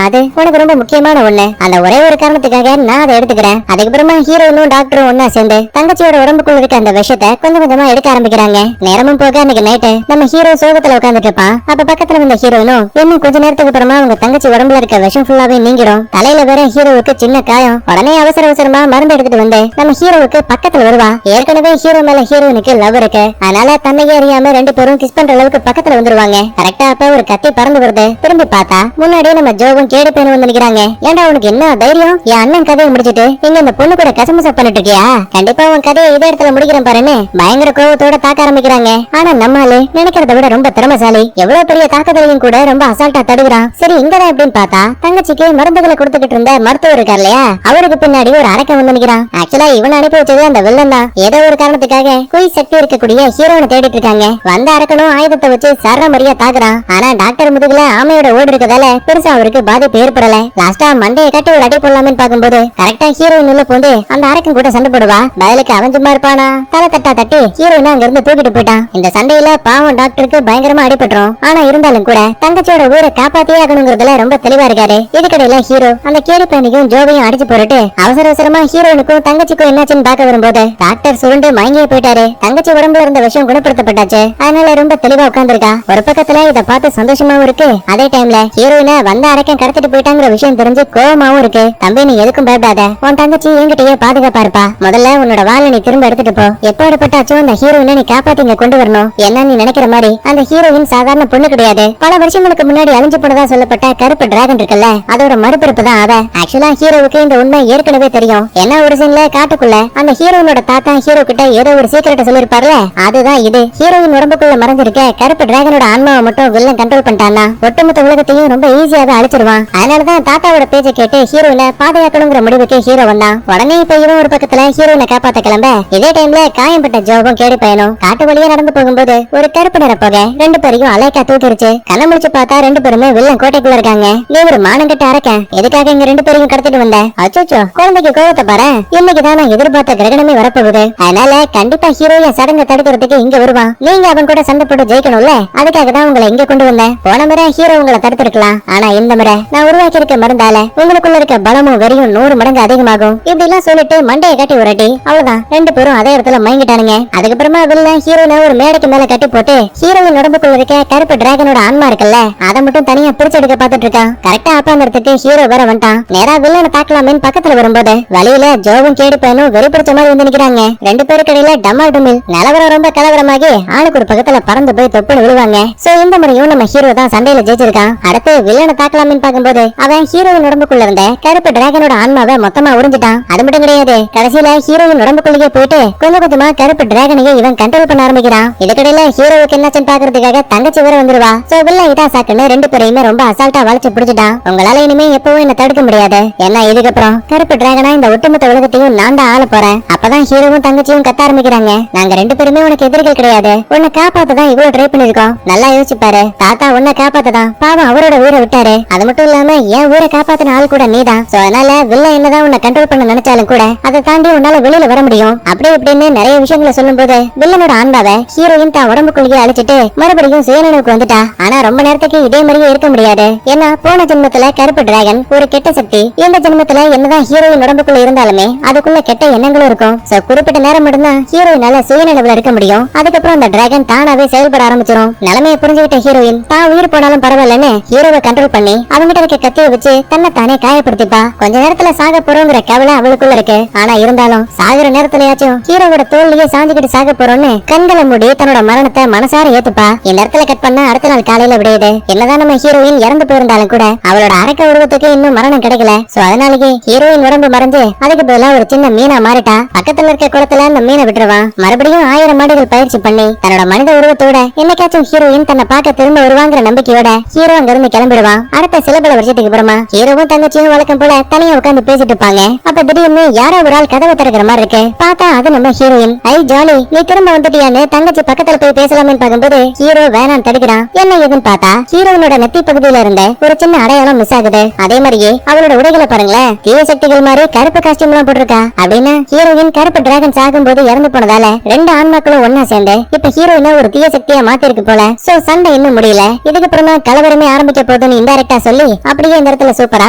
அது உனக்கு ரொம்ப முக்கியமான ஒண்ணு. அந்த ஒரே ஒரு காரணத்துக்காக நான் அதை எடுத்துக்கிறேன். அதுக்கப்புறமா ஹீரோயினும் டாக்டரும் ஒன்னா சேர்ந்து தங்கச்சியோட உடம்புக்குள்ள இருக்க அந்த விஷத்தை கொஞ்சம் கொஞ்சமா எடுக்க ஆரம்பிக்கிறாங்க. நேரமும் போக அன்னைக்கு நைட்டு நம்ம ஹீரோ சோகத்துல உட்காந்துட்டு இருப்பான். அப்ப பக்கத்துல இருந்த ஹீரோயினும் இன்னும் கொஞ்ச நேரத்துக்கு அப்புறமா அவங்க தங்கச்சி உடம்புல இருக்க விஷம் ஃபுல்லாவே நீங்கிடும். தலையில வேற ஹீரோவுக்கு சின்ன காயம். உடனே அவசர அவசரமா மருந்து எடுத்துட்டு வந்து நம்ம ஹீரோவுக்கு பக்கத்துல வருவா. ஏற்கனவே ஹீரோ மேல ஹீரோயினுக்கு லவ் இருக்கு. அதனால தன்னையே அறியாம ரெண்டு பேரும் கிஸ் பண்ற அளவுக்கு பக்கத்துல வந்துருவாங்க. கரெக்டா அப்ப ஒரு கத்தி பறந்து வருது. திரும்பி பார்த்தா முன்னாடியே நம்ம ஜோவும் கேடு பேனும் வந்து நிக்கிறாங்க. ஏன்டா உனக்கு என்ன தைரியம்? என் அண்ணன் கதையை முடிச்சிட்டு நீங்க இந்த பொண்ணு கூட கசமச பண்ணிட்டு இருக்கியா? கண்டிப்பா உன் கதையை இதே இடத்துல முடிக்கிறேன் பாருன்னு பயங்கர கோவத்தோட தாக்க ஆரம்பிக்கிறாங்க. ஆனா நம்மாலே நினைக்கிறத விட ரொம்ப திறமைசாலி. எவ்வளவு பெரிய தாக்குதலையும் கூட ரொம்ப அசால்ட்டா தடுக்கிறான். சரி இங்கதான் எப்படின்னு பார்த்தா தங்கச்சிக்கு மருந்துகளை கொடுத்துக்கிட்டு இருந்த மருத்துவர் இருக்கார் இல்லையா, அவருக்கு பின்னாடி ஒரு அரக்கன் வந்து நிக்கிறான். ஆக்சுவலா இவன் அனுப்பி வச்சது அந்த வில்லன் தான். ஏதோ ஒரு காரணத்துக்காக குய் சக்தி இருக்கக்கூடிய ஹீரோனை தேடிட்டு இருக்காங்க. வந்த அரக்கனும் ஆயுதத்தை வச்சு சர்ற மரியா தாக்குறான். ஆனா டாக்டர் முதுகுல ஆமையோட ஓடு இருக்கதால பெருசா அவருக்கு பாதிப்பு ஏற்படல. லாஸ்டா மண்டையை கட்டி ஒரு அடி போடலாம்னு பாக்கும்போது கரெக்டா ஹீரோயின் உள்ள போந்து அந்த அரக்கன் கூட சண்டை போடுவா. பதிலுக்கு அவன் சும்மா இருப்பானா, தலை தட்டா தட்டி ஹீரோயின் அங்க இருந்து தூக்கிட்டு போயிட்டான். இந்த சண்டையில பாவம் டாக்டருக்கு பயங்கரமா அடிபட்டுரும். ஆனா இருந்தாலும் கூட தங்கச்சியோட ஊரை காப்பாத்தியே ஆகணுங்கிறதுல ரொம்ப தெளிவா இருக்காரு. இதுக்கடையில ஹீரோ அந்த கேடி பையனையும் ஜோவையும் அடிச்சு போட்டுட்டு அவசர அவசரமா ஹீரோயினுக்கும் தங்கச்சிக்கும் என்னாச்சுன்னு பாக்க வரும்போது டாக்டர் சுருண்டு மயங்கியே போயிட்டாரு. தங்கச்சி உடம்புல இருந்த விஷயம் குணப்படுத்தப்பட்டாச்சு. அதனால ரொம்ப தெளிவா உட்கார்ந்துருக்கா. ஒரு பக்கத்துல இத பார்த்து சந்தோஷமாவும் இருக்கு. அதே டைம்ல ஹீரோயினை வந்த அரக்கன் கடத்திட்டு போயிட்டாங்கிற விஷயம் தெரிஞ்சு கோவமாவும் இருக்கு. தம்பி நீ எதுக்கும் பயப்படாத, உன் தங்கச்சி என்கிட்டயே பாதுகாப்பா இருப்பா. முதல்ல உன்னோட வாழை நீ திரும்ப எடுத்துட்டு போ. எப்படிப்பட்டாச்சும் அந்த ஹீரோயினை நீ காப்பாத்தி இங்க கொண்டு வரணும். என்ன நீ நினைக்கிற மாதிரி அந்த ஹீரோயின் சாதாரண பொண்ணு கிடையாது. பல வருஷங்களுக்கு முன்னாடி அழிஞ்சு போனதா சொல்லப்பட்ட கருப்பு டிராகன் இருக்குல்ல, அதோட மறுபிறப்பு தான் அவ. ஆக்சுவலா ஹீரோவுக்கு இந்த உண்மை ஏற்கனவே தெரியும். என்ன ஒரு சீன்ல காட்டுக்குள்ள அந்த ஹீரோயினோட தாத்தா ஹீரோ கிட்ட ஏதோ ஒரு சீக்கிரட்ட சொல்லிருப்பார்ல, அதுதான் இது. ஹீரோயின் உடம்புக்குள்ள மறைஞ்சிருக்க கருப்பு டிராகனோட ஆன்மாவை மட்டும் வில்லன் கண்ட்ரோல் பண்ணிட்டானா ஒட்டுமொத்த உலகத்தையும் ரொம்ப ஈஸியாவே அழிச்சிருவான். அதனாலதான் தாத்தாவோட பேச்சை கேட்டு ஹீரோயினை பாதுகாக்கணுங்கிற முடிவுக்கு ஹீரோ வந்தான். உடனே இப்ப இவன் ஒரு பக்கத்துல ஹீரோயினை காப்பாத்த கிளம்ப, இதே டைம்ல காயம்பட்ட ஜோவும் கேடி பையனும் காட்டு வழியா நடந்து போகும்போது ஒரு கருப்பு நிற போக ரெண்டு பேரையும் அலைக்கா தூக்கிருச்சு. கண்ண முடிச்சு பார்த்தா ரெண்டு பேருமே வில்லன் கோட்டைக்குள்ள இருக்காங்க. நீ ஒரு மானங்கட்ட அரக்கன், எதுக்காக இங்க ரெண்டு பேரையும் கடத்திட்டு வந்த? அச்சோச்சோ குழந்தைக்கு கோவத்தை பாரு. இன்னைக்குதான் நான் எதிர்பார்த்த கிரகணமே வரப்போகுது. அதனால கண்டிப்பா ஹீரோய சடங்க தடுக்கிறதுக்கு இங்க வருவான். நீங்க அவன் கூட சண்டை போட்டு ஜெயிக்கணும்ல, அதுக்காக தான் உங்களை இங்க கொண்டு வந்தேன். போன முறை ஹீரோ உங்களை தடுத்திருக்கலாம், ஆனா இந்த முறை நான் உருவாக்கி இருக்க மருந்தால உங்களுக்குள்ள இருக்க பலமும் வெறியும் 100 மடங்கு அதிகமாகும். இப்படி எல்லாம் சொல்லிட்டு மண்டையை கட்டி உரட்டி அவ்வளவுதான் ரெண்டு பேரும் அதே இடத்துல மயங்கிட்டானுங்க. அதுக்கப்புறமா வில்லன் ஹீரோனை ஒரு மேடைக்கு மேல கட்டி போட்டு ஹீரோயின் உடம்புக்குள்ள இருக்க கருப்பு டிராகனோட ஆன்மா இருக்குல்ல, அதை மட்டும் தனியா பிரிச்சு எடுக்க பாத்துட்டு இருக்கான். கரெக்டா அப்ப அந்த இடத்துக்கு ஹீரோ வேற வந்துட்டான். நேரா வில்லனை தாக்கலாமேன்னு பக்கத்துல வரும்போது வழியில ஜோவும் கேடி பையனும் வெறி பிடிச்ச மாதிரி வந்து நிக்கிறாங்க. ரெண்டு பேருக்கு இடையில டமால் டுமில் நிலவரம் ரொம்ப கலவரமாகி ஆளுக்கு ஒரு பக்கத்துல பறந்து போய் தொப்புன்னு விழுவாங்க. சோ இந்த முறையும் நம்ம ஹீரோ தான் சண்டையில ஜெயிச்சிருக்கான். அடுத்து வில்லனை தாக்கலாமேன்னு பாக்கும்போது அவன் ஹீரோயின் உடம்புக்குள்ள இருந்த கருப்பு டிராகனோட ஆன்மாவை மொத்தமா உறிஞ்சிட்டான். அது மட்டும் கிடையாது, கடைசியில ஹீரோயின் உடம்புக்குள்ளேயே போயிட்டு கொஞ்சம் கொஞ்சமா கருப்பு டிராகனையே இவன் கண்ட்ரோல் பண்ண ஆரம்பிக்கிறான். இதுக்கிடையில ஹீரோவுக்கு என்னாச்சுன்னு பாக்குறதுக்காக தங்கச்சி வேற வந்துருவா. சோ வில்லன் இதா சாக்குன்னு ரெண்டு பேரையுமே ரொம்ப அசால்ட்டா வளைச்சு பிடிச்சிட்டான். உங்களால இனிமே எப்பவும் என்ன தடுக்க முடியாது. ஏன்னா இதுக்கப்புறம் கருப்பு டிராகனா இந்த ஒட்டுமொத்த உலகத்தையும் நான் தான் ஆள போறேன். அப்பதான் ஹீரோவும் தங்கச்சியும் கத்த ஆரம்பிக்கிறாங்க. நாங்க ரெண்டு பேருமே உனக்கு எதிரிகள் கிடையாது, உன்னை காப்பாத்ததான் இவ்வளவு ட்ரை பண்ணிருக்கோம். நல்லா யோசிச்சு பாரு, தாத்தா உன்னை காப்பாத்ததான் பாவம் அவரோட ஊரை விட்டாரு. அது மட்டும் இல்லாம என் ஊரை காப்பாத்தின ஆள் கூட நீதான். சோ அதனால வில்லன் என்னதான் உன்னை கண்ட்ரோல் பண்ண நினைச்சாலும் கூட அதை தாண்டி உன்னால வெளியில வர முடியும். அப்படி இப்படின்னு நிறைய விஷயங்களை சொல்லும் போது வில்லனோட ஆன்மாவை ஹீரோயின் தான் உடம்புக்குள்ளேயே அழிச்சிட்டு மறுபடியும் சுயநினைவுக்கு வந்துட்டா. ஆனா ரொம்ப நேரத்துக்கு இதே மாதிரியே இருக்க முடியாது. ஏன்னா போன ஜென்மத்துல கருப்பு டிராகன் ஒரு கெட்ட சக்தி. இந்த ஜென்மத்துல என்னதான் ஹீரோயின் உடம்புக்குள்ள இருந்தாலுமே அதுக்குள்ள கெட்ட எண்ணங்களும் இருக்கும். சோ குறிப்பிட்ட நேரம் மட்டும்தான் ஹீரோயினால சுயநினைவுல இருக்க முடியும். அதுக்கப்புறம் அந்த டிராகன் தானாவே செயல்பட ஆரம்பிச்சிடும். நிலைமையை புரிஞ்சுக்கிட்ட ஹீரோயின் தான் உயிர் போனாலும் பரவாயில்லன்னு ஹீரோவை கண்ட்ரோல் பண்ணி அவங்கிட்ட இருக்க கத்தியை வச்சு தன்னை தானே காயப்படுத்திப்பா. கொஞ்ச நேரத்துல சாக போறோங்கிற கவலை அவளுக்குள்ள இருக்கு. ஆனா இருந்தாலும் சாகுற நேரத்துலயாச்சும் ஹீரோவோட தோல்லையே சாஞ்சுக்கிட்டு சாக போறோம்னு கண்களை மூடி தன்னோட மரணத்தை மனசார ஏத்துப்பா. இந்த இடத்துல கட் பண்ண அடுத்த நாள் காலையில விடையுது. என்னதான் நம்ம ஹீரோயின் இறந்து போயிருந்தாலும் கூட அவளோட அரக்க உருவத்துக்கு இன்னும் மரணம் கிடைக்கல. சோ அதனாலேயே ஹீரோயின் உடம்பு மறைஞ்சு அதுக்கு பதிலா ஒரு சின்ன மீனா மாறிட்டா. பக்கத்துல இருக்க குளத்துல அந்த மீனை விட்டுருவான். மறுபடியும் 1000 ஆண்டுகள் பயிற்சி பண்ணி தன்னோட மனித உருவத்தோட என்னைக்காச்சும் ஹீரோயின் தன்னை பார்க்க திரும்ப வருவாங்கிற நம்பிக்கையோட ஹீரோ அங்க இருந்து கிளம்பிடுவான். அடுத்த சில பல வருஷத்துக்கு அப்புறமா ஹீரோவும் தங்கச்சியும் வழக்கம் போல தனியா உட்கார்ந்து பேசிட்டு இருப்பாங்க. அப்ப திடீர்னு யாரோ ஒரு ஆள் கதவை திறக்கிற மாதிரி இருக்கு. பார்த்தா அது நம்ம ஹீரோயின். ஐ ஜாலி, நீ திரும்ப வந்துட்டியான்னு தங்கச்சி பக்கத்துல போய் பேசலாம்னு பாக்கும்போது ஹீரோ வேணான்னு தடுக்கிறான். என்ன ஏதுன்னு பார்த்தா ஹீரோயினோட நெத்தி பகுதியில இருந்த ஒரு சின்ன அடையாளம் மிஸ் ஆகுது. அதே மாதிரியே அவளோட உடைகளை பாருங்களேன், தீய சக்திகள் மாதிரி கருப்பு காஸ்டியூம் எல்லாம் போட்டிருக்கா. அப்படின்னா ஹீரோயின் கருப்பு டிராகன் சாகும் போது இறந்து போனதால ரெண்டு ஆன்மாக்களும் ஒன்னா சேர்ந்து இப்ப ஹீரோயினை ஒரு தீய சக்தியா மாத்திருக்கு போல. சோ சண்டை இன்னும் முடியல. இதுக்கப்புறமா கலவரமே ஆரம்பிக்க போகுதுன்னு இன்டைரக்டா சொல்லி அப்படியே இந்த இடத்துல சூப்பரா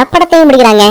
படத்தையும் முடிக்கிறாங்க.